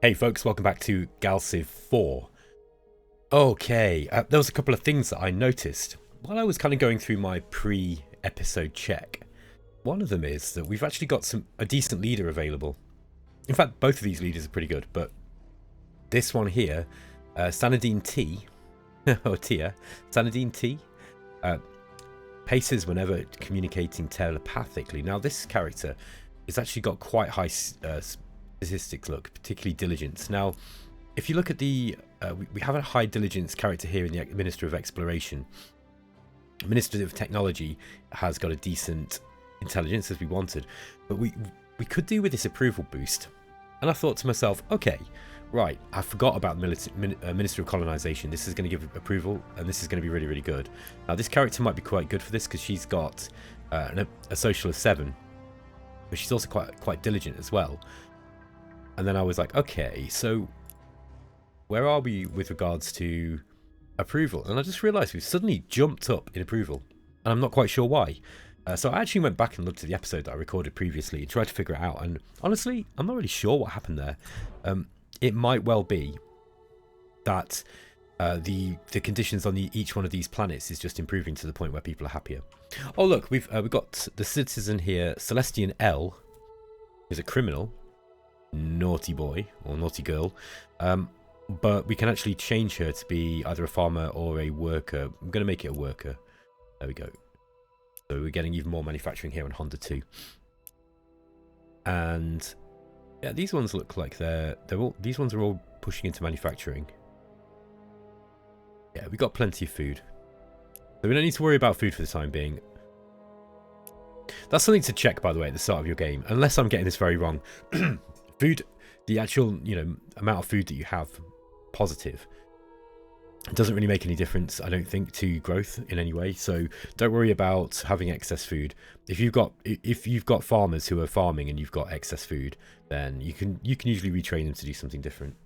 Hey folks, welcome back to GalCiv4. Okay, there was a couple of things that I noticed while I was kind of going through my pre-episode check. One of them is that we've actually got a decent leader available. In fact, both of these leaders are pretty good, but this one here, Sanadine T, or Tia, Sanadine T, paces whenever communicating telepathically. Now this character has actually got quite high statistics, look, particularly diligence. Now, if you look at the, we have a high diligence character here in the Minister of Exploration. Minister of Technology has got a decent intelligence as we wanted, but we could do with this approval boost. And I thought to myself, okay, right, I forgot about the Minister of Colonization. This is going to give approval, and this is going to be really, really good. Now, this character might be quite good for this because she's got a social of 7, but she's also quite diligent as well. And then I was like, okay, so where are we with regards to approval? And I just realised we've suddenly jumped up in approval, and I'm not quite sure why. So I actually went back and looked at the episode that I recorded previously and tried to figure it out. And honestly, I'm not really sure what happened there. It might well be that the conditions on each one of these planets is just improving to the point where people are happier. Oh look, we've got the citizen here, Celestian L, who's a criminal. Naughty boy or naughty girl, but we can actually change her to be either a farmer or a worker. I'm going to make it a worker. There we go. So we're getting even more manufacturing here on Honda 2. And yeah, these ones look like these ones are all pushing into manufacturing. Yeah, we got plenty of food, so we don't need to worry about food for the time being. That's something to check, by the way, at the start of your game, unless I'm getting this very wrong. Food, the actual, amount of food that you have, positive, it doesn't really make any difference, I don't think, to growth in any way. So don't worry about having excess food. If you've got farmers who are farming and you've got excess food, then you can usually retrain them to do something different.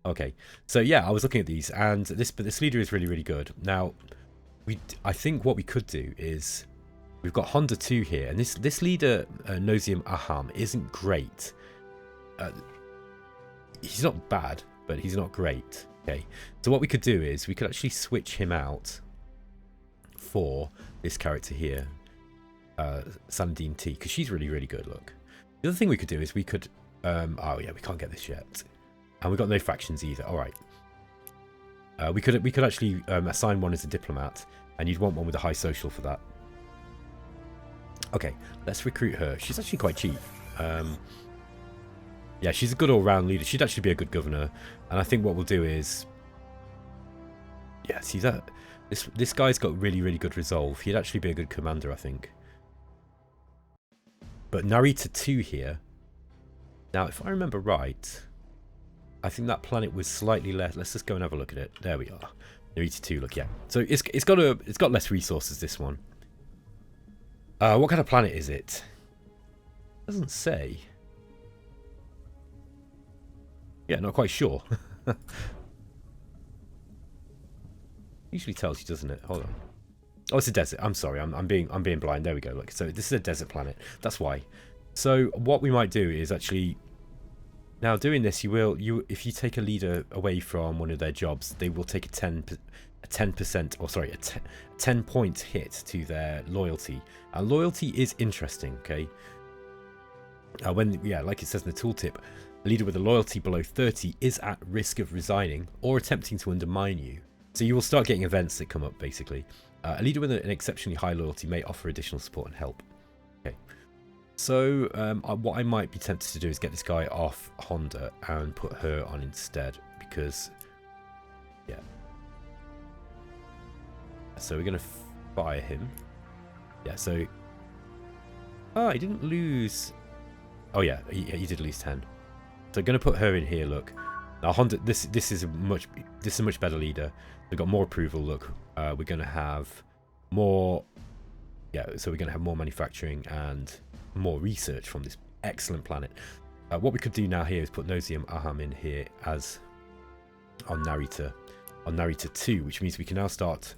Okay, so yeah, I was looking at these, and this leader is really, really good. Now, I think what we could do is we've got Honda 2 here, and this leader, Nosium Aham, isn't great. He's not bad, but he's not great. Okay, so what we could do is we could actually switch him out for this character here, Sandine T, because she's really, really good. Look, the other thing we could do is we could oh yeah, we can't get this yet, and we've got no factions either. All right, we could actually assign one as a diplomat, and you'd want one with a high social for that. Okay, let's recruit her. She's actually quite cheap. Yeah, she's a good all-round leader. She'd actually be a good governor. And I think what we'll do is, yeah, see that this guy's got really, really good resolve. He'd actually be a good commander, I think. But Narita 2 here. Now, if I remember right, I think that planet was slightly less. Let's just go and have a look at it. There we are. Narita 2, look, yeah. So it's got less resources, this one. What kind of planet is it? Doesn't say. Yeah, not quite sure. Usually tells you, doesn't it? Hold on. Oh, it's a desert. I'm sorry. I'm being blind. There we go. Look, so this is a desert planet. That's why. So what we might do is actually, now doing this, if you take a leader away from one of their jobs, they will take a 10%, or sorry, a 10-point hit to their loyalty. And loyalty is interesting. Okay. Like it says in the tooltip, a leader with a loyalty below 30 is at risk of resigning or attempting to undermine you. So you will start getting events that come up, basically. A leader with an exceptionally high loyalty may offer additional support and help. Okay. So what I might be tempted to do is get this guy off Honda and put her on instead, because, yeah. So we're going to fire him. Yeah, so... Oh, he didn't lose... Oh yeah, he did lose 10. So I'm going to put her in here, look. Now Honda, this is a much better leader. We've got more approval, look. We're going to have more, yeah, so we're going to have more manufacturing and more research from this excellent planet. What we could do now here is put Nosium Aham in here as on Narita 2, which means we can now start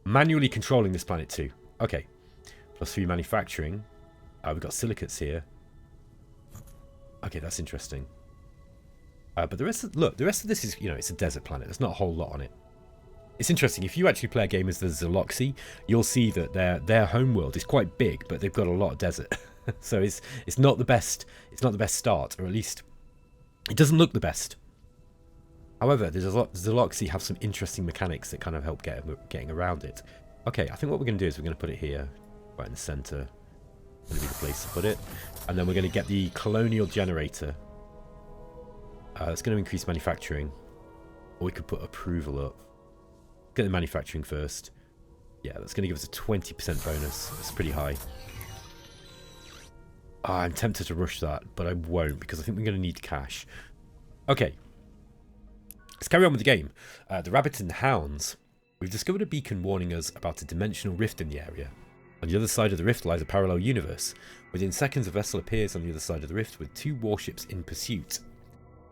manually controlling this planet too. Okay, +3 manufacturing. We've got silicates here. Okay, that's interesting. But the rest of, look, the rest of this is, you know, it's a desert planet. There's not a whole lot on it. It's interesting. If you actually play a game as the Zoloxy, you'll see that their home world is quite big, but they've got a lot of desert. So it's not the best. It's not the best start, or at least it doesn't look the best. However, the Zoloxy have some interesting mechanics that kind of help getting around it. Okay, I think what we're going to do is we're going to put it here, right in the center. Going to be the place to put it, and then we're going to get the colonial generator. It's going to increase manufacturing, or we could put approval up. Get the manufacturing first. Yeah, that's going to give us a 20% bonus. That's pretty high. I'm tempted to rush that, but I won't because I think we're going to need cash. Okay. Let's carry on with the game. The Rabbits and Hounds. We've discovered a beacon warning us about a dimensional rift in the area. On the other side of the rift lies a parallel universe. Within seconds, a vessel appears on the other side of the rift with 2 warships in pursuit.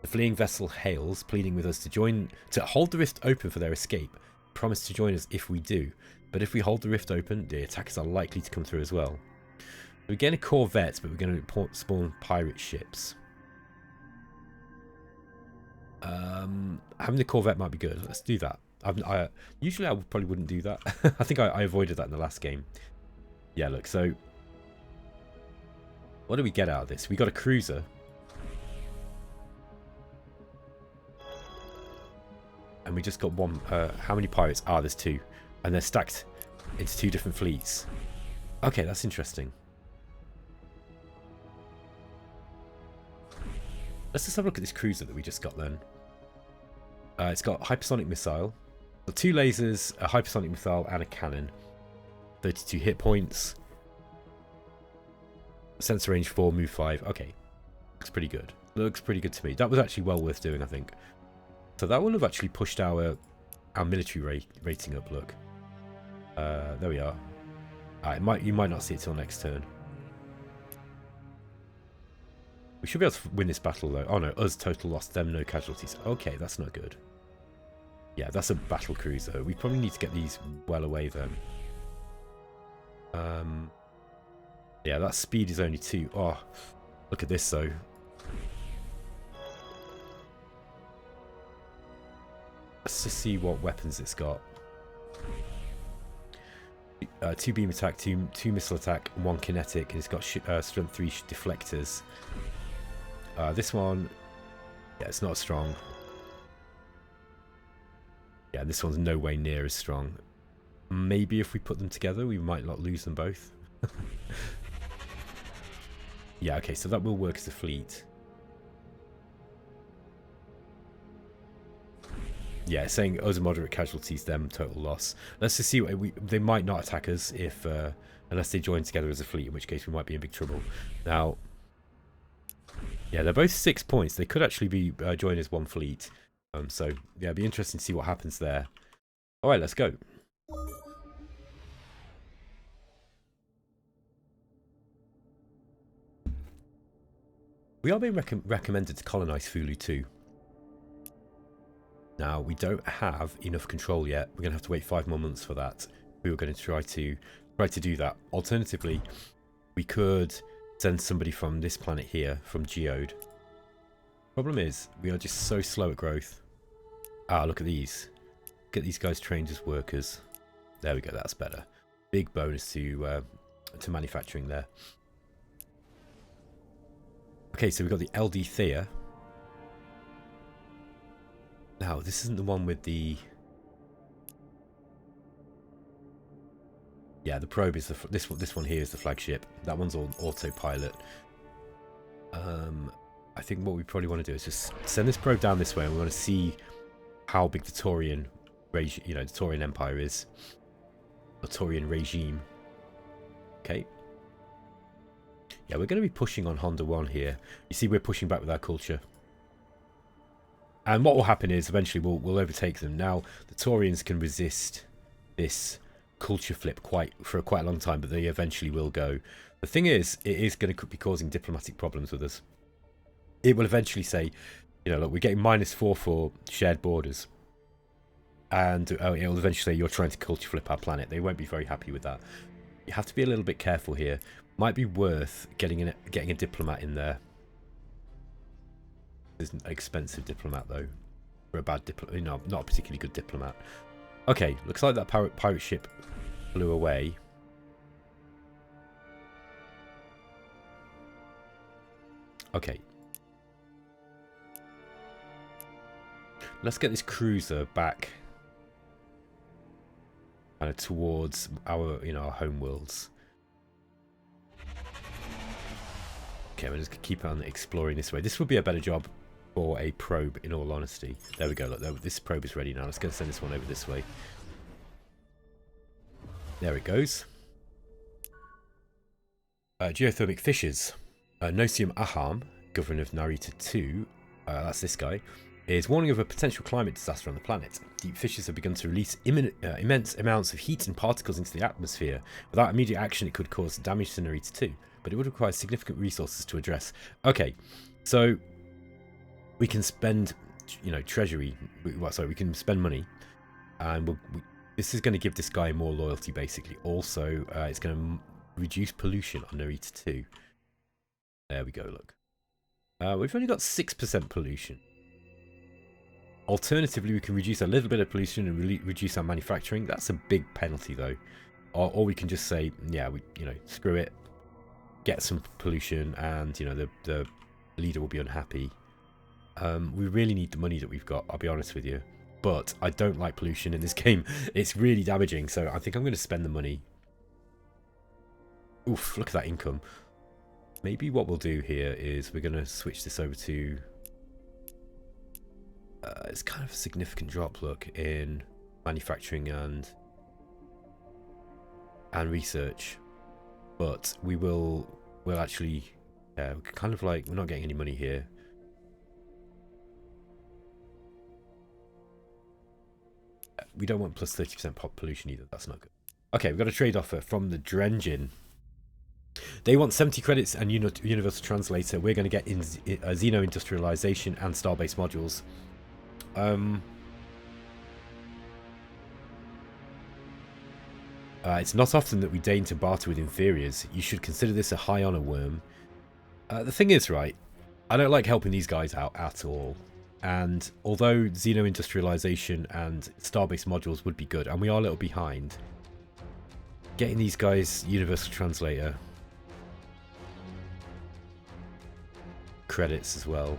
The fleeing vessel hails, pleading with us to hold the rift open for their escape. Promise to join us if we do, but if we hold the rift open, the attackers are likely to come through as well. We're getting a corvette, but we're going to spawn pirate ships. Having the corvette might be good. Let's do that. Usually I probably wouldn't do that. I think I avoided that in the last game. Yeah, look, so what do we get out of this? We got a cruiser. And we just got one. How many pirates? Ah, there's 2. And they're stacked into 2 different fleets. Okay, that's interesting. Let's just have a look at this cruiser that we just got then. It's got hypersonic missile. So 2 lasers, a hypersonic missile, and a cannon. 32 hit points. Sensor range 4, move 5. Okay. Looks pretty good. Looks pretty good to me. That was actually well worth doing, I think. So that will have actually pushed our military rating up, look. There we are. You might not see it till next turn. We should be able to win this battle, though. Oh, no. Us total loss. Them no casualties. Okay, that's not good. Yeah, that's a battle cruiser. We probably need to get these well away, then. Yeah, that speed is only 2. Oh, look at this, though. Let's just see what weapons it's got. 2 beam attack, 2 missile attack, 1 kinetic, and it's got strength 3 deflectors. This one, yeah, it's not as strong. Yeah, this one's no way near as strong. Maybe if we put them together, we might not lose them both. Yeah, okay, so that will work as a fleet. Yeah, saying us moderate casualties, them total loss. Let's just see what they might not attack us if unless they join together as a fleet, in which case we might be in big trouble. Now, yeah, they're both 6 points. They could actually be joined as one fleet. So yeah, it'd be interesting to see what happens there. All right, let's go. We are being recommended to colonize Fulu 2. Now, we don't have enough control yet. We're going to have to wait 5 more months for that. We were going to try to do that. Alternatively, we could send somebody from this planet here, from Geode. Problem is, we are just so slow at growth. Ah, look at these. Get these guys trained as workers. There we go, that's better. Big bonus to manufacturing there. Okay, so we've got the LD Thea. Now, this isn't the one with the... Yeah, the probe is this one here is the flagship. That one's on autopilot. I think what we probably want to do is just send this probe down this way, and we want to see how big the Taurian, the Taurian Empire is. The Taurian regime. Okay. Yeah, we're going to be pushing on Honda 1 here. You see, we're pushing back with our culture. And what will happen is eventually we'll overtake them. Now, the Taurians can resist this culture flip for quite a long time, but they eventually will go. The thing is, it is going to be causing diplomatic problems with us. It will eventually say, look, we're getting -4 for shared borders. And it will eventually say, you're trying to culture flip our planet. They won't be very happy with that. You have to be a little bit careful here. Might be worth getting a diplomat in there. This is an expensive diplomat though. For a bad diplomat, not a particularly good diplomat. Okay, looks like that pirate ship flew away. Okay. Let's get this cruiser back kind of towards our, our home worlds. Okay, we're just gonna keep on exploring this way. This would be a better job for a probe, in all honesty. There we go. Look, this probe is ready now. Let's go send this one over this way. There it goes. Geothermic Fishes. Nosium Aham, governor of Narita 2, that's this guy, is warning of a potential climate disaster on the planet. Deep fishes have begun to release immense amounts of heat and particles into the atmosphere. Without immediate action, it could cause damage to Narita 2, but it would require significant resources to address. Okay, so we can spend, treasury. We can spend money, and this is going to give this guy more loyalty, basically. Also, it's going to reduce pollution on Narita 2. There we go. Look, we've only got 6% pollution. Alternatively, we can reduce a little bit of pollution and reduce our manufacturing. That's a big penalty, though. Or we can just say, yeah, screw it, get some pollution, and the leader will be unhappy. We really need the money that we've got, I'll be honest with you. But I don't like pollution in this game. It's really damaging, so I think I'm going to spend the money. Oof, look at that income. Maybe what we'll do here is we're going to switch this over to... it's kind of a significant drop, look, in manufacturing and research. But we'll actually... kind of like, we're not getting any money here. We don't want plus 30% pop pollution either. That's not good. Okay, we've got a trade offer from the Drenjin. They want 70 credits and Universal Translator. We're going to get in Xeno Industrialization and Starbase modules. It's not often that we deign to barter with inferiors. You should consider this a high honor, worm. The thing is, right, I don't like helping these guys out at all. And although Xeno Industrialization and Starbase modules would be good, and we are a little behind, getting these guys Universal Translator credits as well.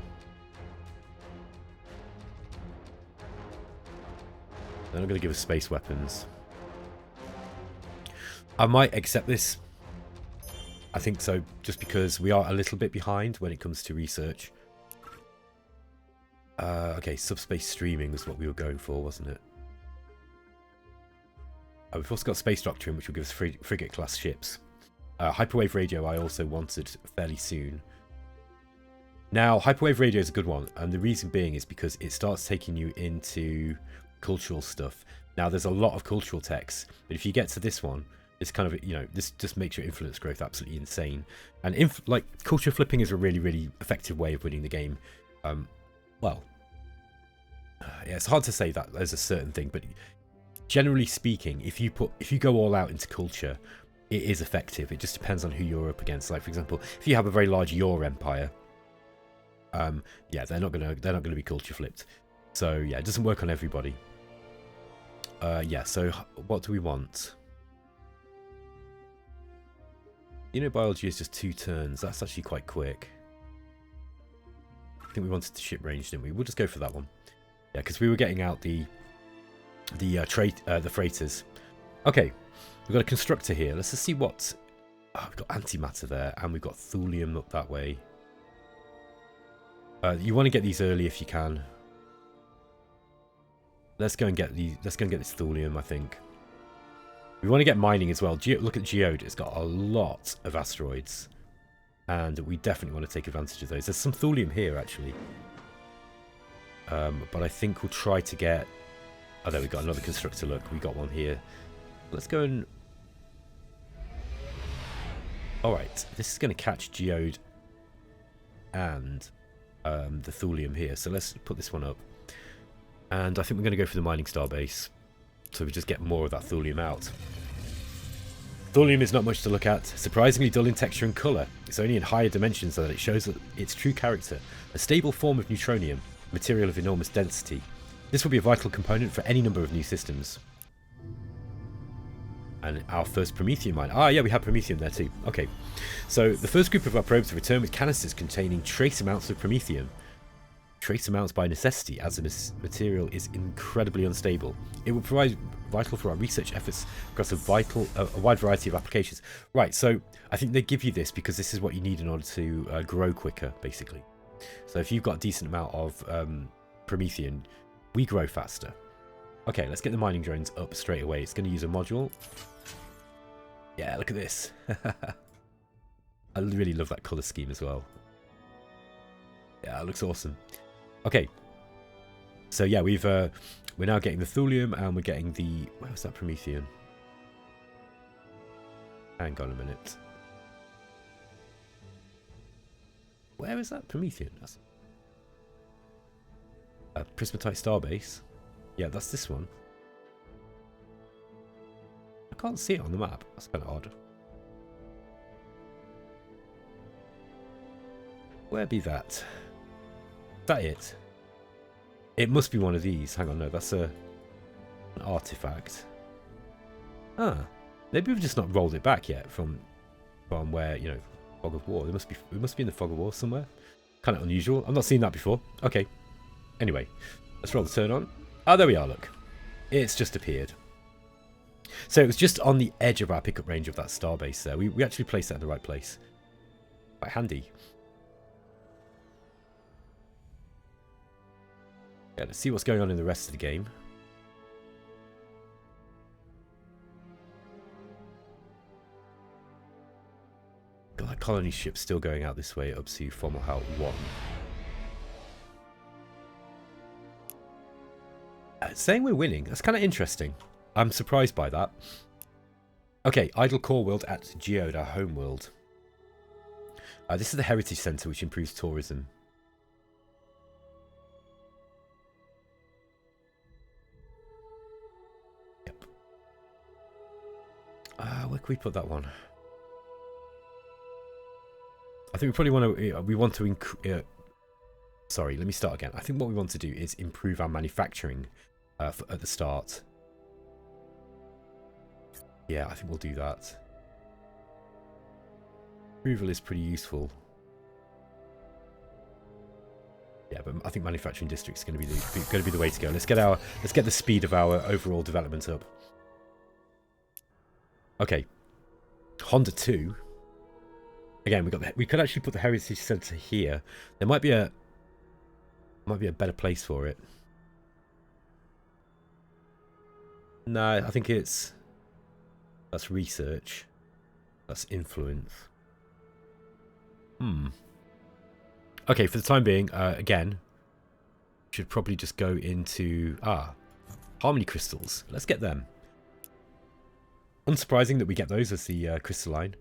They're not going to give us space weapons. I might accept this. I think so, just because we are a little bit behind when it comes to research. Okay, subspace streaming was what we were going for, wasn't it? We've also got Space Doctrine, which will give us frigate-class ships. Hyperwave Radio I also wanted fairly soon. Now, Hyperwave Radio is a good one, and the reason being is because it starts taking you into cultural stuff. Now, there's a lot of cultural texts, but if you get to this one, it's kind of, this just makes your influence growth absolutely insane. And culture flipping is a really, really effective way of winning the game. Well, yeah, it's hard to say that there's a certain thing, but generally speaking, if you go all out into culture, it is effective. It just depends on who you're up against. Like, for example, if you have a very large Your empire, yeah, they're not gonna be culture flipped. So yeah, it doesn't work on everybody. Yeah. So what do we want? Biology is just 2 turns. That's actually quite quick. I think we wanted the ship range, didn't we? We'll just go for that one. Yeah, because we were getting out the freighters. Okay, we've got a constructor here. Let's just see what... Oh, we've got antimatter there, and we've got thulium up that way. You want to get these early if you can. Let's go and get this thulium, I think. We want to get mining as well. Look at Geode. It's got a lot of asteroids. And we definitely want to take advantage of those. There's some thulium here, actually. But I think we'll try to get... Oh, there we got another constructor. Look, we got one here. Let's go and... Alright, this is going to catch Geode and the thulium here. So let's put this one up. And I think we're going to go for the mining starbase. So we just get more of that thulium out. Thulium is not much to look at, surprisingly dull in texture and colour. It's only in higher dimensions that it shows its true character, a stable form of neutronium, material of enormous density. This will be a vital component for any number of new systems. And our first Promethean mine. Ah, yeah, we have Promethean there too. Okay, so the first group of our probes return with canisters containing trace amounts of Promethean. Trace amounts by necessity, as the material is incredibly unstable. It will provide vital for our research efforts across a wide variety of applications. Right, so I think they give you this because this is what you need in order to grow quicker, basically. So if you've got a decent amount of Promethean, we grow faster. Okay, let's get the mining drones up straight away. It's going to use a module. Yeah, look at this. I really love that colour scheme as well. Yeah, it looks awesome. Okay, so yeah, we're now getting the thulium and we're getting the... Where was that Promethean? Hang on a minute. Where is that Promethean? That's a prismatite starbase. Yeah, that's this one. I can't see it on the map. That's kind of odd. Where be that? Is that it? It must be one of these. Hang on, no, that's an artifact. Ah, maybe we've just not rolled it back yet from where, you know, Fog of War. It must be in the Fog of War somewhere. Kind of unusual. I've not seen that before. Okay. Anyway, let's roll the turn on. Oh, there we are, look. It's just appeared. So it was just on the edge of our pickup range of that starbase there. We actually placed that in the right place. Quite handy. Yeah, let's see what's going on in the rest of the game. Got that colony ship still going out this way up to Fomalhaut 1. Saying we're winning, that's kind of interesting. I'm surprised by that. Okay, idle core world at Geode, our home world. This is the Heritage Centre, which improves tourism. Yep. Where can we put that one? I think we probably want to... sorry, let me start again. I think what we want to do is improve our manufacturing at the start. Yeah, I think we'll do that. Approval is pretty useful. Yeah, but I think manufacturing district is going to be the way to go. Let's get the speed of our overall development up. Okay, Honda 2. Again, we could actually put the Heritage Centre here. There might be a better place for it. No, I think that's research. That's influence. Okay, for the time being, again, should probably just go into harmony crystals. Let's get them. Unsurprising that we get those as the crystalline.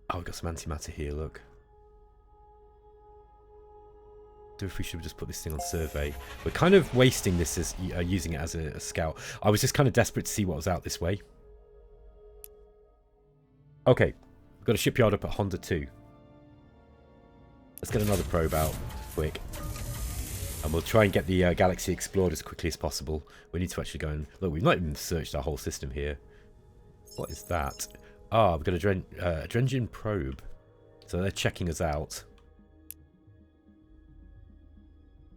Oh, we've got some antimatter here, look. Do if we should just put this thing on survey. We're kind of wasting this as using it as a scout. I was just kind of desperate to see what was out this way. Okay, we've got a shipyard up at Honda 2. Let's get another probe out quick. And we'll try and get the galaxy explored as quickly as possible. We need to actually go and... Look, we've not even searched our whole system here. What is that? Ah, we've got a Drengen probe. So they're checking us out.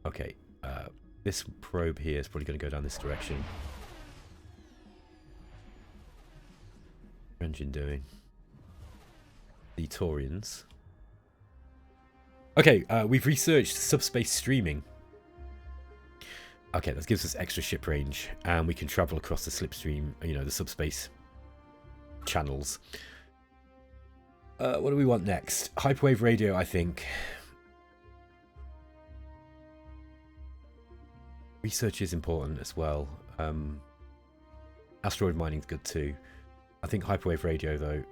Okay, this probe here is probably going to go down this direction. What's Drengen doing? The Taurians. Okay, we've researched subspace streaming. Okay, that gives us extra ship range, and we can travel across the slipstream, you know, the subspace channels. What do we want next? Hyperwave radio, I think. Research is important as well. Asteroid mining is good too. I think hyperwave radio though.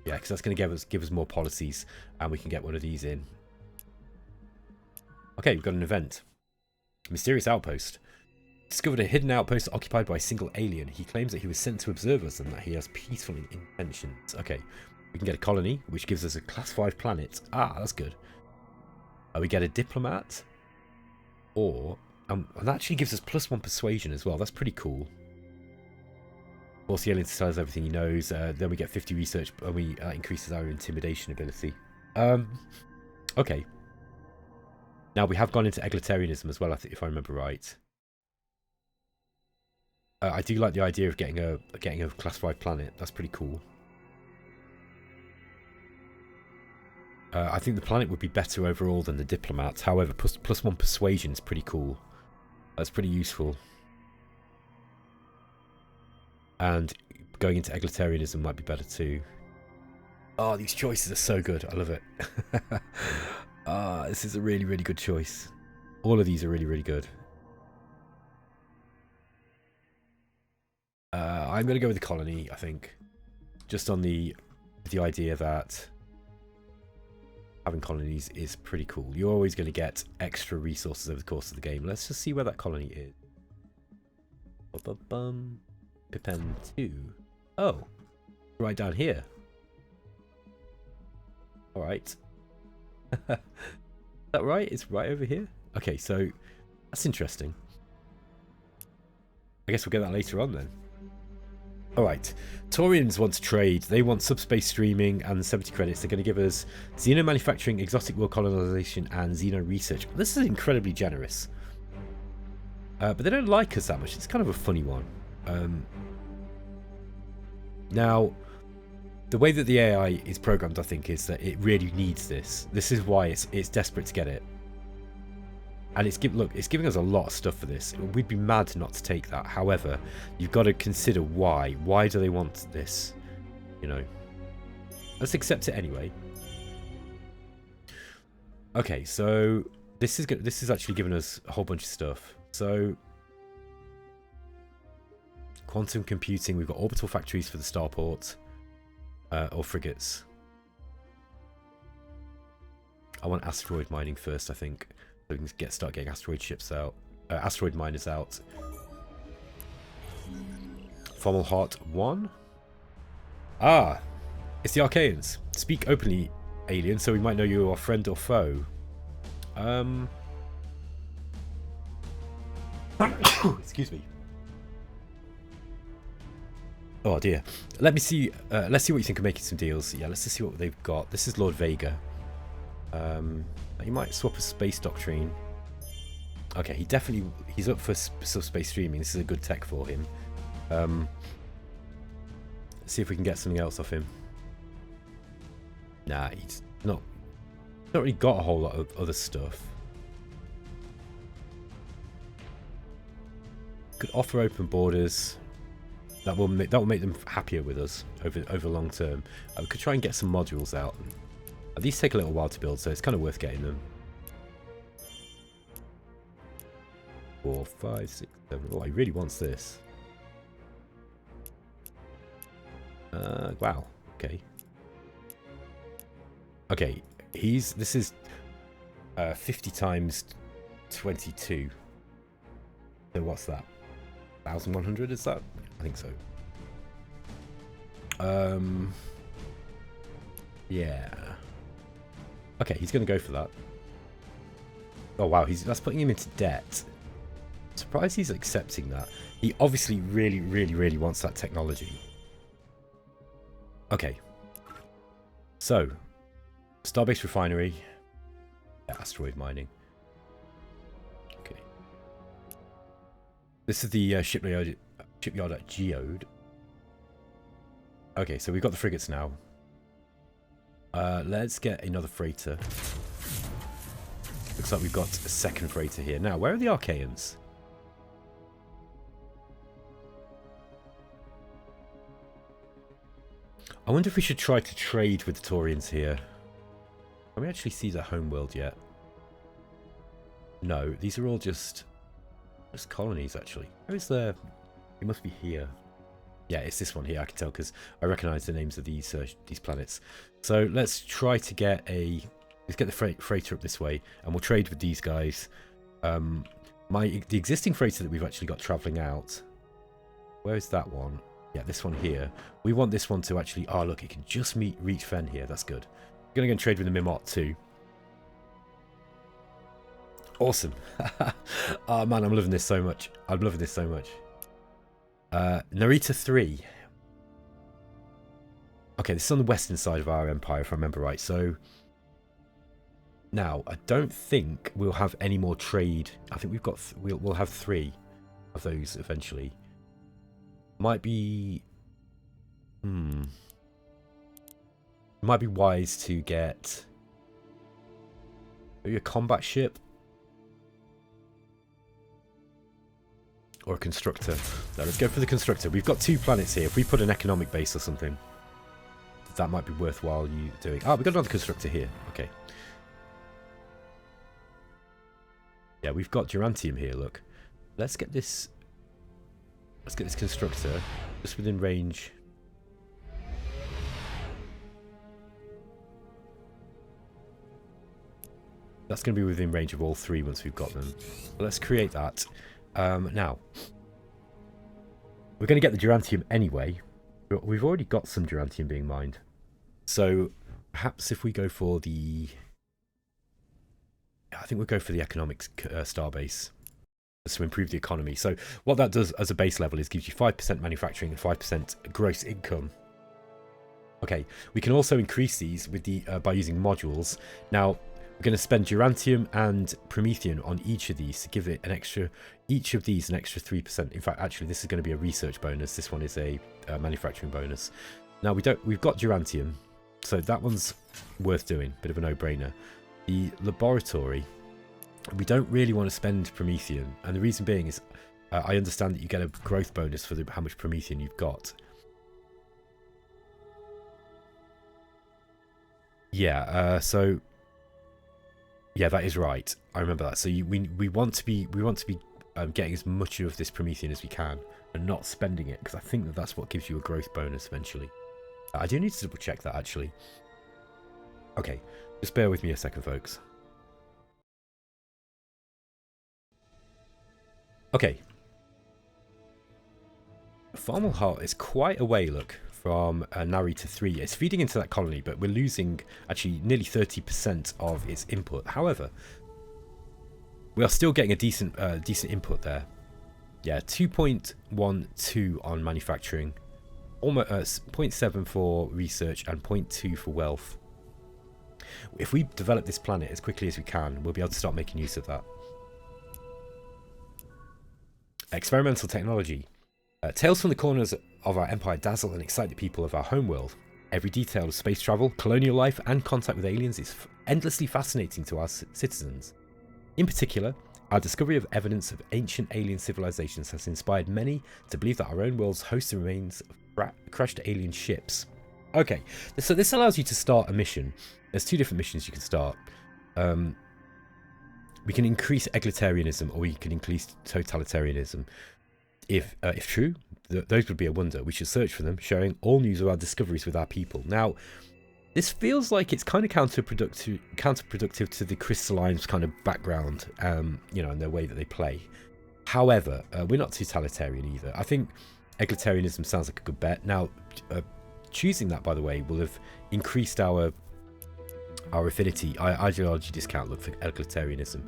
Yeah, because that's going to give us more policies, and we can get one of these in. Okay, we've got an event. Mysterious outpost. Discovered a hidden outpost occupied by a single alien. He claims that he was sent to observe us and that he has peaceful intentions. Okay, we can get a colony, which gives us a class 5 planet. Ah, that's good. We get a diplomat, or and that actually gives us +1 persuasion as well. That's pretty cool. Force the alien to tell us everything he knows. Then we get 50 research, and that increases our intimidation ability. Okay. Now we have gone into egalitarianism as well, I think, if I remember right. I do like the idea of getting a class 5 planet. That's pretty cool. I think the planet would be better overall than the diplomat. However, +1 persuasion is pretty cool. That's pretty useful. And going into egalitarianism might be better too. Oh, these choices are so good. I love it. This is a really, really good choice. All of these are really, really good. I'm going to go with the colony, I think. Just on the idea that having colonies is pretty cool. You're always going to get extra resources over the course of the game. Let's just see where that colony is. Pipen 2. Oh, right down here. Alright. Is that right? It's right over here? Okay, so that's interesting. I guess we'll get that later on then. Alright, Taurians want to trade. They want subspace streaming and 70 credits. They're going to give us Xeno manufacturing, exotic world colonization, and Xeno research. This is incredibly generous. But they don't like us that much. It's kind of a funny one. Now, the way that the AI is programmed, I think, is that it really needs this. This is why it's desperate to get it. And it's giving us a lot of stuff for this. We'd be mad not to take that. However, you've got to consider why. Why do they want this? You know. Let's accept it anyway. Okay, so this is actually giving us a whole bunch of stuff. So quantum computing. We've got orbital factories for the starport or frigates. I want asteroid mining first, I think. So we can start getting asteroid ships out, asteroid miners out. Formal Heart 1. Ah, it's the Archaeans. Speak openly, alien, so we might know you are friend or foe. Excuse me. Oh dear. Let's see what you think of making some deals. Yeah, let's just see what they've got. This is Lord Vega. You might swap a space doctrine. Okay, he's up for subspace streaming. This is a good tech for him. Let's see if we can get something else off him. Nah, he's not really got a whole lot of other stuff. Could offer open borders. That will make them happier with us over long term. We could try and get some modules out. These take a little while to build, so it's kind of worth getting them. 4, 5, 6, 7. Oh, he really wants this. Wow. Okay. Okay. This is 50 times 22. So what's that? 1,100 is that? I think so. Yeah. Okay, he's going to go for that. Oh wow, that's putting him into debt. I'm surprised he's accepting that. He obviously really, really, really wants that technology. Okay. So, Starbase Refinery. Asteroid Mining. Okay. This is the shipyard at Geode. Okay, so we've got the frigates now. Let's get another freighter. Looks like we've got a second freighter here. Now, where are the Archaeans? I wonder if we should try to trade with the Taurians here. Can we actually see their homeworld yet? No, these are all just colonies, actually. Where is their... It must be here. Yeah, it's this one here, I can tell, because I recognise the names of these planets. So let's try to get let's get the freighter up this way, and we'll trade with these guys. The existing freighter that we've actually got travelling out. Where is that one? Yeah, this one here. We want this one to actually... Oh, look, it can just reach Fen here. That's good. I'm going to go and trade with the Mimot too. Awesome. Oh, man, I'm loving this so much. I'm loving this so much. Narita 3. Okay, this is on the western side of our empire, if I remember right. So, now, I don't think we'll have any more trade. I think we've got... we'll have 3 of those eventually. Might be... Might be wise to get... maybe a combat ship? Or a constructor. No, let's go for the constructor. We've got 2 planets here. If we put an economic base or something, that might be worthwhile you doing. Ah, we've got another constructor here. Okay. Yeah, we've got Durantium here, look. Let's get this... let's get this constructor just within range. That's going to be within range of all 3 once we've got them. Let's create that. Now, we're going to get the Durantium anyway. We've already got some Durantium being mined. So, perhaps if we go for the... I think we'll go for the economics starbase to improve the economy. So, what that does as a base level is gives you 5% manufacturing and 5% gross income. Okay, we can also increase these with the by using modules. Now, we're going to spend Durantium and Promethean on each of these to give it an extra, each of these an extra 3%. In fact, actually, this is going to be a research bonus. This one is a manufacturing bonus. Now, we've got Durantium, so that one's worth doing. Bit of a no-brainer. The laboratory, we don't really want to spend Promethean, and the reason being is I understand that you get a growth bonus for how much Promethean you've got. Yeah, so... yeah, that is right. I remember that. So we want to be getting as much of this Promethean as we can and not spending it, because I think that's what gives you a growth bonus eventually. I do need to double check that actually. Okay, just bear with me a second, folks. Okay. Farmal Heart is quite a way, look, from Narita 3. It's feeding into that colony, but we're losing actually nearly 30% of its input. However, we are still getting a decent input there. Yeah, 2.12 on manufacturing, almost 0.7 for research, and 0.2 for wealth. If we develop this planet as quickly as we can, we'll be able to start making use of that. Experimental technology. Tales from the corners of our empire dazzle and excite the people of our homeworld. Every detail of space travel, colonial life, and contact with aliens is endlessly fascinating to our citizens. In particular, our discovery of evidence of ancient alien civilizations has inspired many to believe that our own worlds host the remains of crashed alien ships. Okay, so this allows you to start a mission. There's 2 different missions you can start. We can increase egalitarianism, or we can increase totalitarianism. If true, those would be a wonder. We should search for them, sharing all news of our discoveries with our people. Now, this feels like it's kind of counterproductive to the crystallines kind of background, you know, and their way that they play. However, we're not totalitarian either. I think egalitarianism sounds like a good bet. Now, choosing that, by the way, will have increased our affinity, ideology discount, look, for egalitarianism.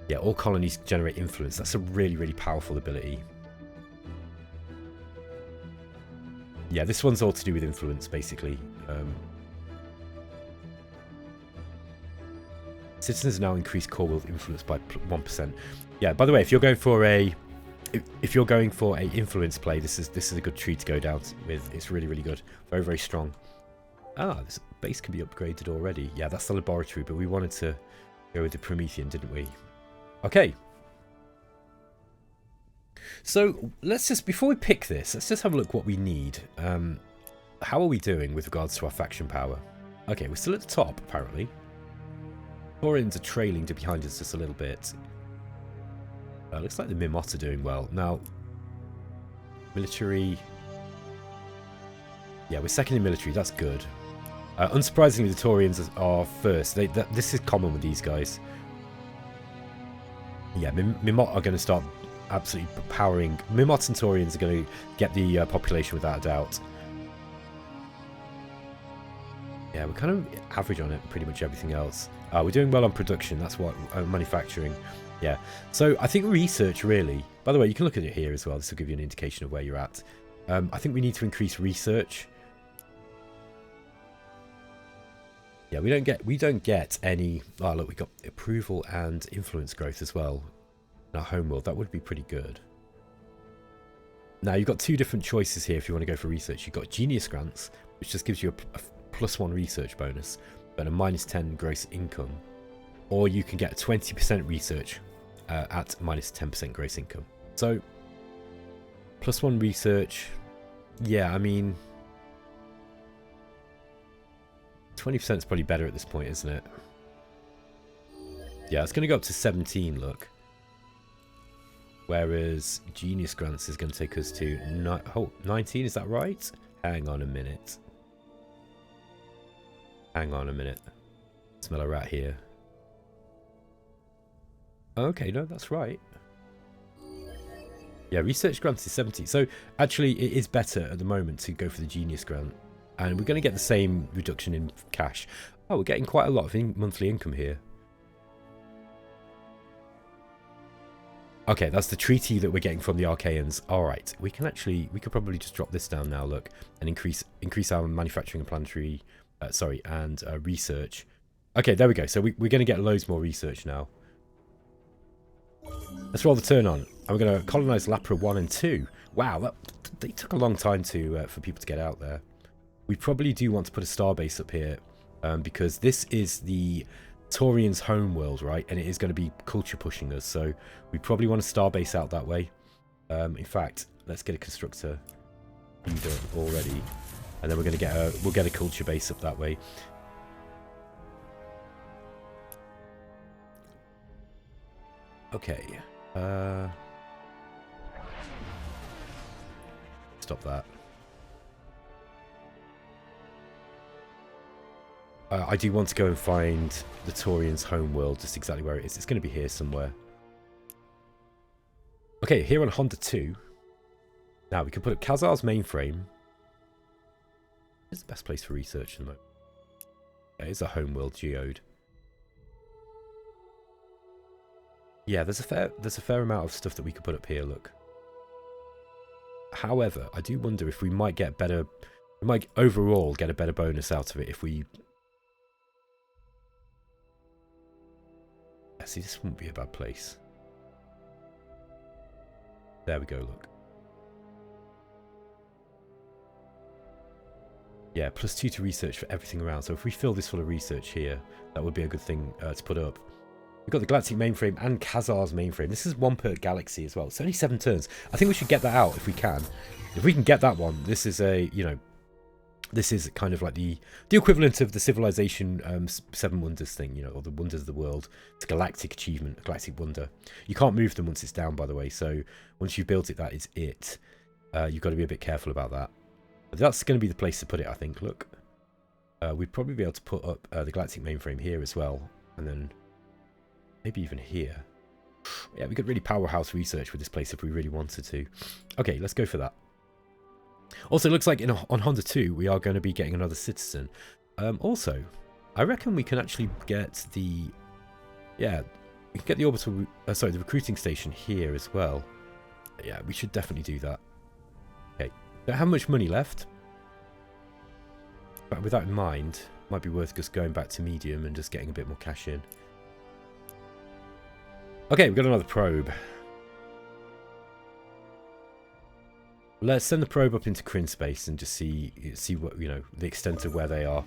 Yeah, all colonies generate influence. That's a really, really powerful ability. Yeah, this one's all to do with influence, basically. Citizens now increase core world influence by 1%. Yeah, by the way, if you're going for a influence play, this is a good tree to go down with. It's really, really good. Very, very strong. Ah, this base can be upgraded already. Yeah, that's the laboratory, but we wanted to go with the Promethean, didn't we? Okay. So let's just, before we pick this, let's just have a look what we need. How are we doing with regards to our faction power? Okay, we're still at the top, apparently. Taurians are trailing behind us just a little bit. Looks like the Mimot are doing well. Now, military... yeah, we're second in military, that's good. Unsurprisingly, the Taurians are first. This is common with these guys. Yeah, Mimot are going to start absolutely powering. Mimot and Taurians are going to get the population without a doubt. Yeah, we're kind of average on it, pretty much everything else. We're doing well on production, that's what, manufacturing. Yeah, so I think research really, by the way, you can look at it here as well, this will give you an indication of where you're at. I think we need to increase research. Yeah, we don't get any, oh look, we got approval and influence growth as well in our homeworld. That would be pretty good. Now you've got two different choices here if you want to go for research. You've got genius grants, which just gives you a +1 research bonus, but a -10 gross income. Or you can get 20% research at -10% gross income. So, +1 research, yeah, I mean, 20% is probably better at this point, isn't it? Yeah, it's going to go up to 17, look. Whereas Genius Grants is going to take us to 19, is that right? Hang on a minute. Hang on a minute. Smell a rat here. Okay, no, that's right. Yeah, Research Grants is 70. So, actually, it is better at the moment to go for the Genius Grant. And we're going to get the same reduction in cash. Oh, we're getting quite a lot of monthly income here. Okay, that's the treaty that we're getting from the Archaeans. Alright, we could probably just drop this down now, look, and increase our manufacturing and planetary, research. Okay, there we go. So we're going to get loads more research now. Let's roll the turn on. And we're going to colonize Lapra 1 and 2. Wow, they took a long time for people to get out there. We probably do want to put a starbase up here, because this is the Taurians' homeworld, right? And it is going to be culture pushing us, so we probably want a starbase out that way. In fact, let's get a constructor already, and then we're going to we'll get a culture base up that way. Okay. Stop that. I do want to go and find the Taurians' homeworld, just exactly where it is. It's going to be here somewhere. Okay, here on Honda 2. Now, we can put up Khazar's mainframe. It's the best place for research at the moment. Yeah, it's a homeworld geode. Yeah, there's a fair amount of stuff that we could put up here, look. However, I do wonder if we might get better... We might overall get a better bonus out of it if we... See, this wouldn't be a bad place. There we go, look. Yeah, +2 to research for everything around. So if we fill this full of research here, that would be a good thing to put up. We've got the Galactic mainframe and Khazar's mainframe. This is 1 per galaxy as well. It's only 7 turns. I think we should get that out if we can. If we can get that one, this is a, you know, this is kind of like the equivalent of the Civilization 7 Wonders thing, you know, or the Wonders of the World. It's a galactic achievement, a galactic wonder. You can't move them once it's down, by the way. So once you've built it, that is it. You've got to be a bit careful about that. But that's going to be the place to put it, I think. Look, we'd probably be able to put up the Galactic mainframe here as well, and then maybe even here. Yeah, we could really powerhouse research with this place if we really wanted to. Okay, let's go for that. Also, it looks like on Honda 2, we are going to be getting another citizen. Also, I reckon we can actually get the... Yeah, we can get the orbital... the recruiting station here as well. Yeah, we should definitely do that. Okay, don't have much money left. But with that in mind, it might be worth just going back to medium and just getting a bit more cash in. Okay, we've got another probe. Let's send the probe up into Kryn space and just see what, you know, the extent of where they are.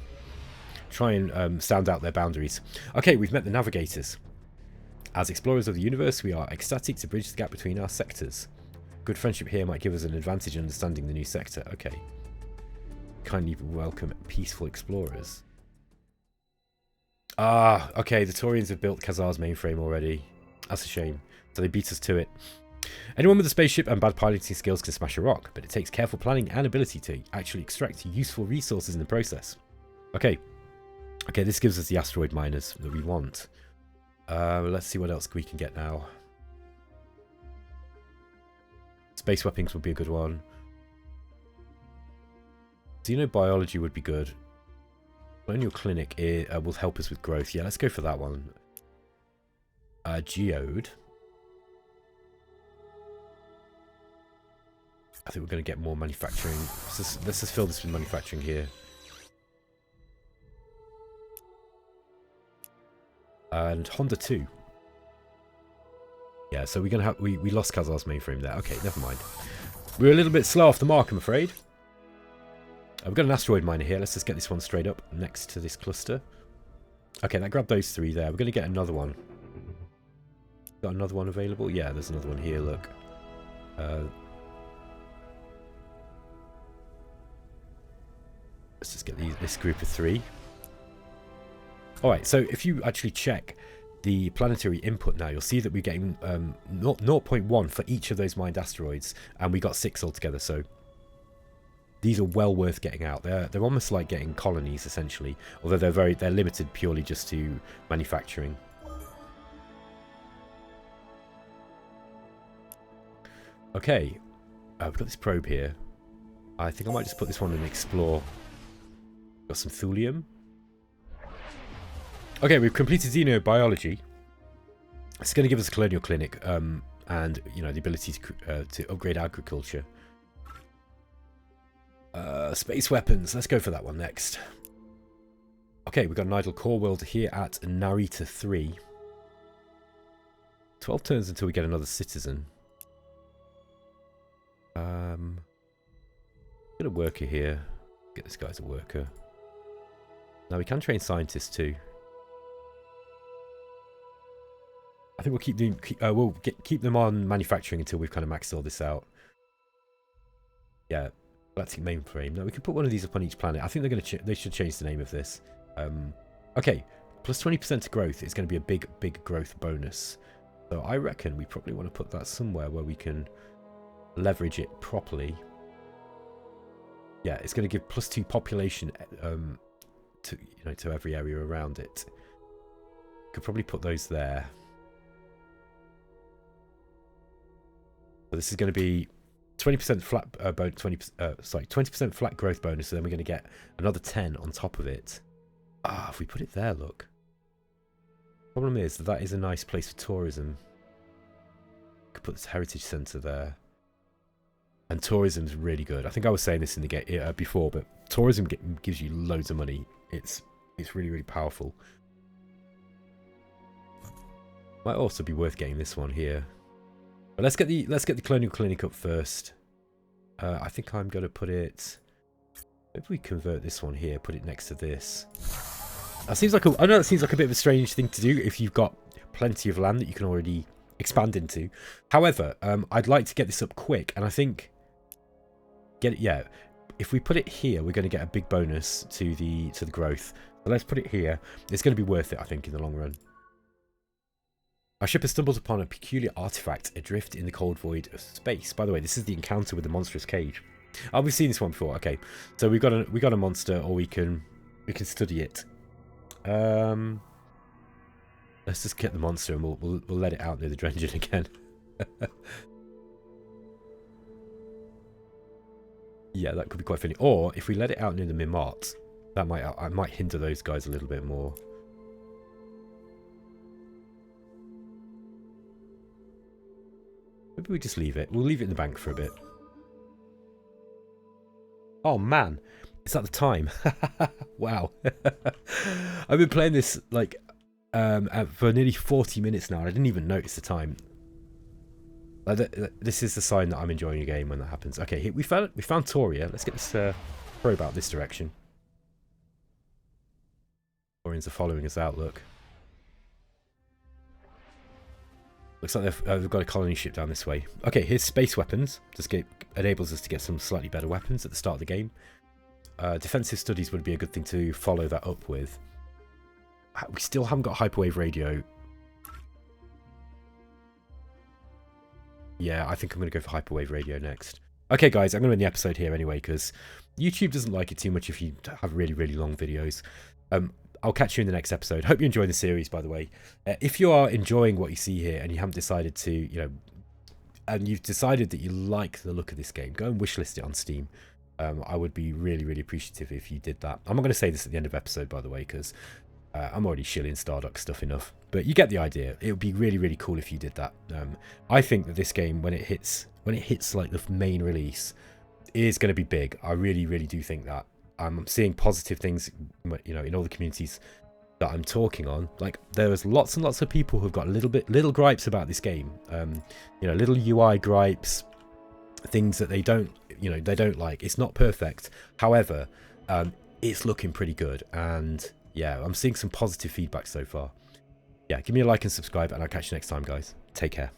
Try and sound out their boundaries. Okay, we've met the navigators. As explorers of the universe, we are ecstatic to bridge the gap between our sectors. Good friendship here might give us an advantage in understanding the new sector. Okay. Kindly welcome peaceful explorers. Ah, okay, the Taurians have built Khazar's mainframe already. That's a shame. So they beat us to it. Anyone with a spaceship and bad piloting skills can smash a rock, but it takes careful planning and ability to actually extract useful resources in the process. Okay. Okay, this gives us the asteroid miners that we want. Let's see what else we can get now. Space weapons would be a good one. Xenobiology would be good. Colonial Clinic will help us with growth. Yeah, let's go for that one. Geode. I think we're going to get more manufacturing. Let's just fill this with manufacturing here. And Honda 2. Yeah, so we're going to have... We lost Kazar's mainframe there. Okay, never mind. We're a little bit slow off the mark, I'm afraid. We've got an asteroid miner here. Let's just get this one straight up next to this cluster. Okay, that grabbed those 3 there. We're going to get another one. Got another one available? Yeah, there's another one here, look. Let's just get this group of 3. Alright, so if you actually check the planetary input now, you'll see that we're getting 0.1 for each of those mined asteroids, and we got 6 altogether, so these are well worth getting out. They're almost like getting colonies, essentially, although they're limited purely just to manufacturing. Okay, we've got this probe here. I think I might just put this one and explore. Got some thulium. Okay, we've completed xenobiology. It's going to give us a colonial clinic, and you know, the ability to upgrade agriculture. Space weapons. Let's go for that one next. Okay, we've got an idle core world here at Narita 3. 12 turns until we get another citizen. Get a worker here. Get this guy as a worker. Now we can train scientists too. I think we'll keep them on manufacturing until we've kind of maxed all this out. Yeah, Galactic mainframe. Now we can put one of these up on each planet. I think they should change the name of this. Okay, plus 20% to growth is going to be a big growth bonus. So I reckon we probably want to put that somewhere where we can leverage it properly. Yeah, it's going to give plus 2 population to every area around it. Could probably put those there. So this is going to be 20% flat 20% flat growth bonus. So then we're going to get another 10 on top of it. Ah, if we put it there, look. Problem is that is a nice place for tourism. Could put this heritage centre there. And tourism's really good. I think I was saying this in the game before, but tourism gives you loads of money. It's really powerful. Might also be worth getting this one here. But let's get the colonial clinic up first. I think I'm going to put it. If we convert this one here, put it next to this. That seems like I know that seems like a bit of a strange thing to do if you've got plenty of land that you can already expand into. However, I'd like to get this up quick, and I think if we put it here, we're going to get a big bonus to the growth. So let's put it here. It's going to be worth it, I think, in the long run. Our ship has stumbled upon a peculiar artifact adrift in the cold void of space. By the way, this is the encounter with the monstrous cage. Oh, we've seen this one before. Okay, so we got a monster, or we can study it. Let's just get the monster, and we'll let it out near the Drengen again. Yeah, that could be quite funny. Or if we let it out near the Mimart, I might hinder those guys a little bit more. Maybe we just leave it. We'll leave it in the bank for a bit. Oh man, it's at the time. Wow. I've been playing this like for nearly 40 minutes now, and I didn't even notice the time. This is the sign that I'm enjoying a game when that happens. Okay, we found Toria. Let's get this probe out this direction. Torians are following us out. Look. Looks like they've got a colony ship down this way. Okay, here's space weapons. Just enables us to get some slightly better weapons at the start of the game. Defensive studies would be a good thing to follow that up with. We still haven't got hyperwave radio. Yeah, I think I'm going to go for hyperwave radio next. Okay, guys, I'm going to end the episode here anyway, because YouTube doesn't like it too much if you have really long videos. I'll catch you in the next episode. Hope you enjoy the series, by the way. If you are enjoying what you see here and you haven't decided to, and you've decided that you like the look of this game, go and wishlist it on Steam. I would be really, really appreciative if you did that. I'm not going to say this at the end of the episode, by the way, because I'm already shilling Stardock stuff enough. But you get the idea. It would be really, really cool if you did that. I think that this game, when it hits like the main release, is going to be big. I really, really do think that. I'm seeing positive things, you know, in all the communities that I'm talking on. Like, there was lots and lots of people who've got little gripes about this game. You know, little UI gripes, things that they don't like. It's not perfect, however, it's looking pretty good, and yeah, I'm seeing some positive feedback so far. Yeah, give me a like and subscribe, and I'll catch you next time, guys. Take care.